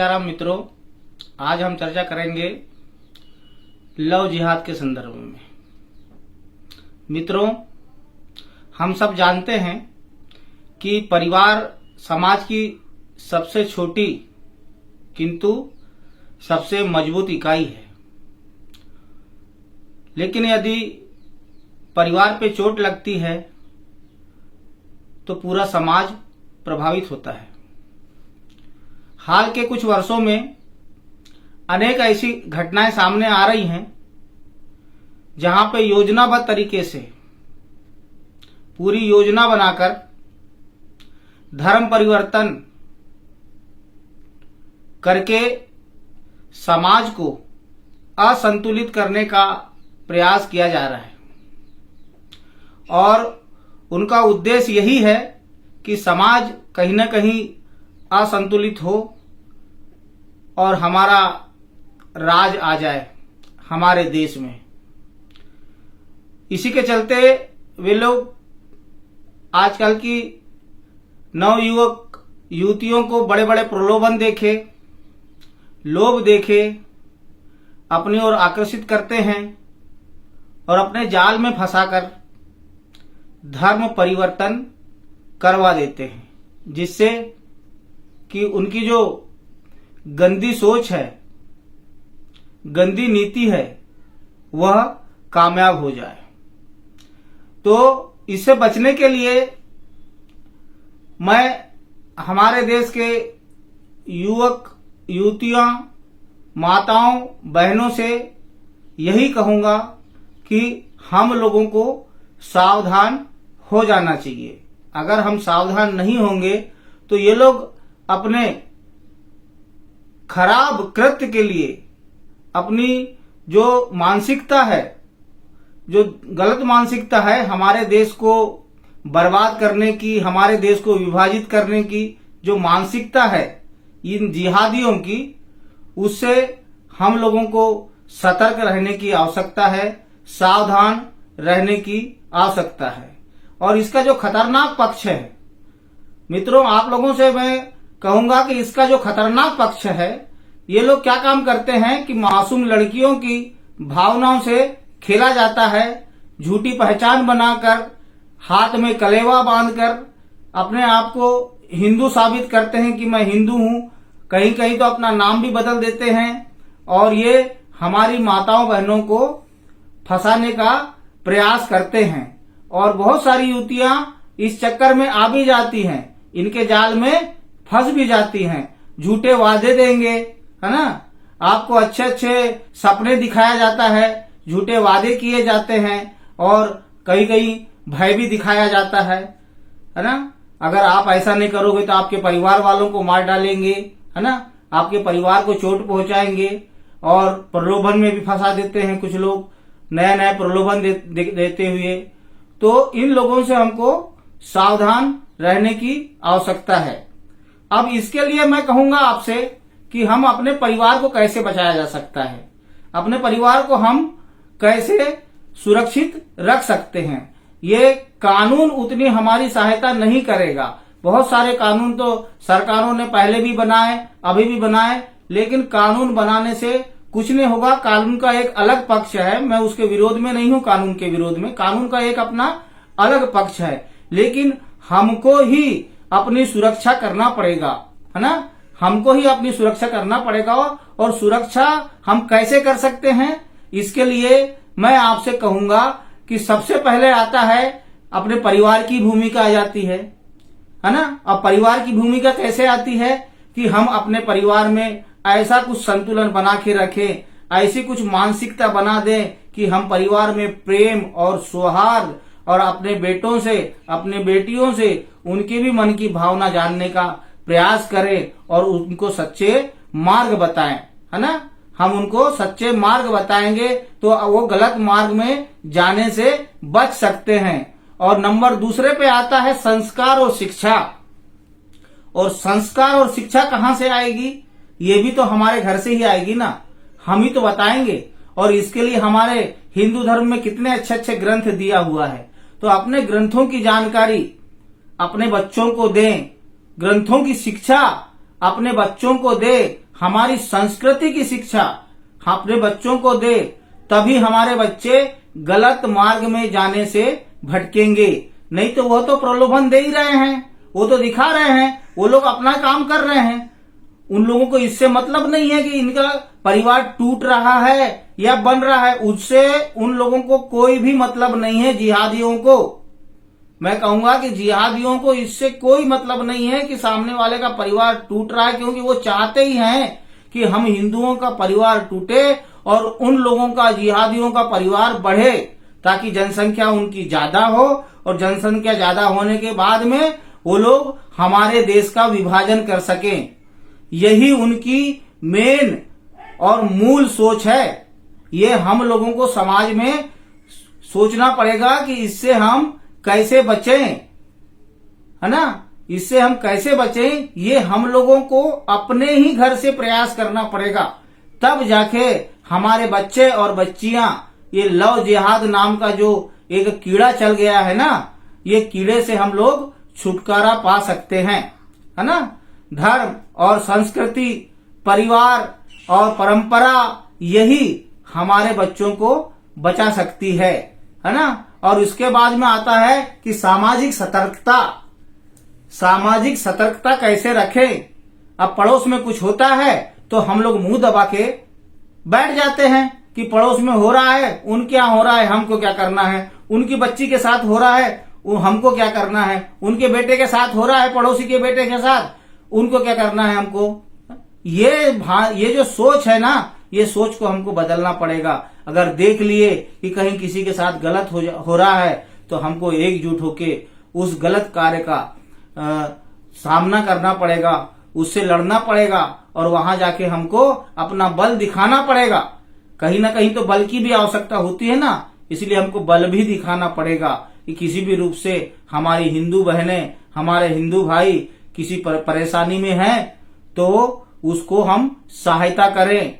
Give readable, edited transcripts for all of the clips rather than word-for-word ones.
सियाराम मित्रों, आज हम चर्चा करेंगे लव जिहाद के संदर्भ में। मित्रों, हम सब जानते हैं कि परिवार समाज की सबसे छोटी किंतु सबसे मजबूत इकाई है। लेकिन यदि परिवार पे चोट लगती है तो पूरा समाज प्रभावित होता है। हाल के कुछ वर्षों में अनेक ऐसी घटनाएं सामने आ रही हैं जहां पे योजनाबद्ध तरीके से पूरी योजना बनाकर धर्म परिवर्तन करके समाज को असंतुलित करने का प्रयास किया जा रहा है और उनका उद्देश्य यही है कि समाज कहीं न कहीं असंतुलित हो और हमारा राज आ जाए हमारे देश में। इसी के चलते वे लोग आजकल की नवयुवक युवतियों को बड़े बड़े प्रलोभन देखे, लोभ देखे, अपनी ओर आकर्षित करते हैं और अपने जाल में फंसाकर धर्म परिवर्तन करवा देते हैं, जिससे कि उनकी जो गंदी सोच है, गंदी नीति है, वह कामयाब हो जाए। तो इससे बचने के लिए मैं हमारे देश के युवक युवतियां, माताओं, बहनों से यही कहूंगा कि हम लोगों को सावधान हो जाना चाहिए। अगर हम सावधान नहीं होंगे तो ये लोग अपने खराब कृत्य के लिए अपनी जो मानसिकता है, जो गलत मानसिकता है, हमारे देश को बर्बाद करने की, हमारे देश को विभाजित करने की जो मानसिकता है इन जिहादियों की, उससे हम लोगों को सतर्क रहने की आवश्यकता है, सावधान रहने की आवश्यकता है। और इसका जो खतरनाक पक्ष है मित्रों, आप लोगों से मैं कहूंगा कि इसका जो खतरनाक पक्ष है, ये लोग क्या काम करते हैं कि मासूम लड़कियों की भावनाओं से खेला जाता है। झूठी पहचान बनाकर, हाथ में कलेवा बांधकर अपने आप को हिंदू साबित करते हैं कि मैं हिंदू हूं। कहीं कहीं तो अपना नाम भी बदल देते हैं और ये हमारी माताओं बहनों को फंसाने का प्रयास करते हैं। और बहुत सारी युवतियां इस चक्कर में आ भी जाती हैं, इनके जाल में फंस भी जाती हैं। झूठे वादे देंगे, है ना, आपको अच्छे अच्छे सपने दिखाया जाता है, झूठे वादे किए जाते हैं और कहीं कहीं भय भी दिखाया जाता है ना। अगर आप ऐसा नहीं करोगे तो आपके परिवार वालों को मार डालेंगे, है ना, आपके परिवार को चोट पहुंचाएंगे और प्रलोभन में भी फंसा देते हैं कुछ लोग, नया नया प्रलोभन देते हुए। तो इन लोगों से हमको सावधान रहने की आवश्यकता है। अब इसके लिए मैं कहूंगा आपसे कि हम अपने परिवार को कैसे बचाया जा सकता है, अपने परिवार को हम कैसे सुरक्षित रख सकते हैं। ये कानून उतनी हमारी सहायता नहीं करेगा। बहुत सारे कानून तो सरकारों ने पहले भी बनाए, अभी भी बनाए, लेकिन कानून बनाने से कुछ नहीं होगा। कानून का एक अलग पक्ष है, मैं उसके विरोध में नहीं हूं, कानून के विरोध में, कानून का एक अपना अलग पक्ष है, लेकिन हमको ही अपनी सुरक्षा करना पड़ेगा, है ना, हमको ही अपनी सुरक्षा करना पड़ेगा। और सुरक्षा हम कैसे कर सकते हैं, इसके लिए मैं आपसे कहूंगा कि सबसे पहले आता है अपने परिवार की भूमिका आ जाती है ना। अब परिवार की भूमिका कैसे आती है कि हम अपने परिवार में ऐसा कुछ संतुलन बना के रखें, ऐसी कुछ मानसिकता बना दें कि हम परिवार में प्रेम और सौहार्द और अपने बेटों से, अपने बेटियों से उनके भी मन की भावना जानने का प्रयास करें और उनको सच्चे मार्ग बताएं, है ना। हम उनको सच्चे मार्ग बताएंगे तो वो गलत मार्ग में जाने से बच सकते हैं। और नंबर दूसरे पे आता है संस्कार और शिक्षा। और संस्कार और शिक्षा कहां से आएगी, ये भी तो हमारे घर से ही आएगी ना, हम ही तो बताएंगे। और इसके लिए हमारे हिंदू धर्म में कितने अच्छे अच्छे ग्रंथ दिया हुआ है, तो अपने ग्रंथों की जानकारी अपने बच्चों को दें, ग्रंथों की शिक्षा अपने बच्चों को दे। हमारी संस्कृति की शिक्षा अपने बच्चों को दे, तभी हमारे बच्चे गलत मार्ग में जाने से भटकेंगे। नहीं तो वो तो प्रलोभन दे ही रहे हैं, वो तो दिखा रहे हैं, वो लोग अपना काम कर रहे हैं। उन लोगों को इससे मतलब नहीं है कि इनका परिवार टूट रहा है या बन रहा है, उससे उन लोगों को कोई भी मतलब नहीं है। जिहादियों को मैं कहूंगा कि जिहादियों को इससे कोई मतलब नहीं है कि सामने वाले का परिवार टूट रहा है, क्योंकि वो चाहते ही हैं कि हम हिंदुओं का परिवार टूटे और उन लोगों का, जिहादियों का परिवार बढ़े, ताकि जनसंख्या उनकी ज्यादा हो, और जनसंख्या ज्यादा होने के बाद में वो लोग हमारे देश का विभाजन कर सकें। यही उनकी मेन और मूल सोच है। ये हम लोगों को समाज में सोचना पड़ेगा कि इससे हम कैसे बचें, है ना, इससे हम कैसे बचें, ये हम लोगों को अपने ही घर से प्रयास करना पड़ेगा। तब जाके हमारे बच्चे और बच्चियां ये लव जिहाद नाम का जो एक कीड़ा चल गया है ना, ये कीड़े से हम लोग छुटकारा पा सकते हैं, है ना। धर्म और संस्कृति, परिवार और परंपरा, यही हमारे बच्चों को बचा सकती है ना। और उसके बाद में आता है कि सामाजिक सतर्कता। सामाजिक सतर्कता कैसे रखें। अब पड़ोस में कुछ होता है तो हम लोग मुंह दबा के बैठ जाते हैं कि पड़ोस में हो रहा है, उनके यहाँ हो रहा है, हमको क्या करना है। उनकी बच्ची के साथ हो रहा है, वो हमको क्या करना है। उनके बेटे के साथ हो रहा है, पड़ोसी के बेटे के साथ, उनको क्या करना है हमको। ये जो सोच है ना, ये सोच को हमको बदलना पड़ेगा। अगर देख लिए कि कहीं किसी के साथ गलत हो रहा है तो हमको एकजुट होके उस गलत कार्य का सामना करना पड़ेगा, उससे लड़ना पड़ेगा, और वहां जाके हमको अपना बल दिखाना पड़ेगा। कहीं ना कहीं तो बल की भी आवश्यकता होती है ना, इसलिए हमको बल भी दिखाना पड़ेगा कि किसी भी रूप से हमारी हिंदू बहनें, हमारे हिंदू भाई किसी परेशानी में हैं तो उसको हम सहायता करें,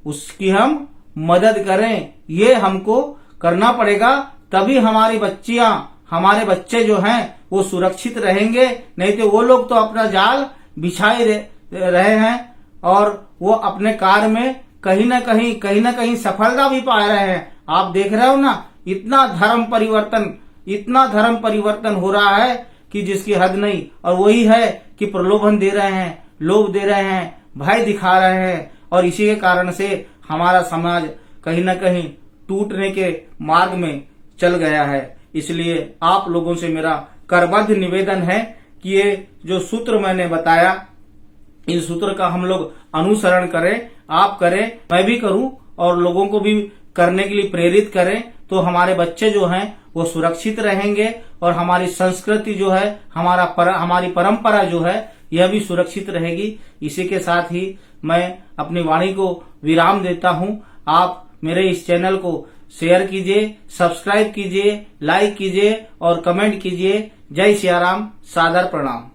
उसकी हम मदद करें। ये हमको करना पड़ेगा, तभी हमारी बच्चियां, हमारे बच्चे जो हैं वो सुरक्षित रहेंगे। नहीं तो वो लोग तो अपना जाल बिछाए रहे हैं और वो अपने कार्य में कहीं ना कहीं सफलता भी पा रहे हैं। आप देख रहे हो ना, इतना धर्म परिवर्तन हो रहा है कि जिसकी हद नहीं। और वही है कि प्रलोभन दे रहे हैं, लोभ दे रहे हैं, भय दिखा रहे हैं, और इसी के कारण से हमारा समाज कहीं ना कहीं टूटने के मार्ग में चल गया है। इसलिए आप लोगों से मेरा करबद्ध निवेदन है कि ये जो सूत्र मैंने बताया, इन सूत्र का हम लोग अनुसरण करें, आप करें, मैं भी करूं, और लोगों को भी करने के लिए प्रेरित करें। तो हमारे बच्चे जो हैं वो सुरक्षित रहेंगे, और हमारी संस्कृति जो है, हमारी परंपरा जो है, यह भी सुरक्षित रहेगी। इसी के साथ ही मैं अपनी वाणी को विराम देता हूं। आप मेरे इस चैनल को शेयर कीजिए, सब्सक्राइब कीजिए, लाइक कीजिए और कमेंट कीजिए। जय सिया राम, सादर प्रणाम।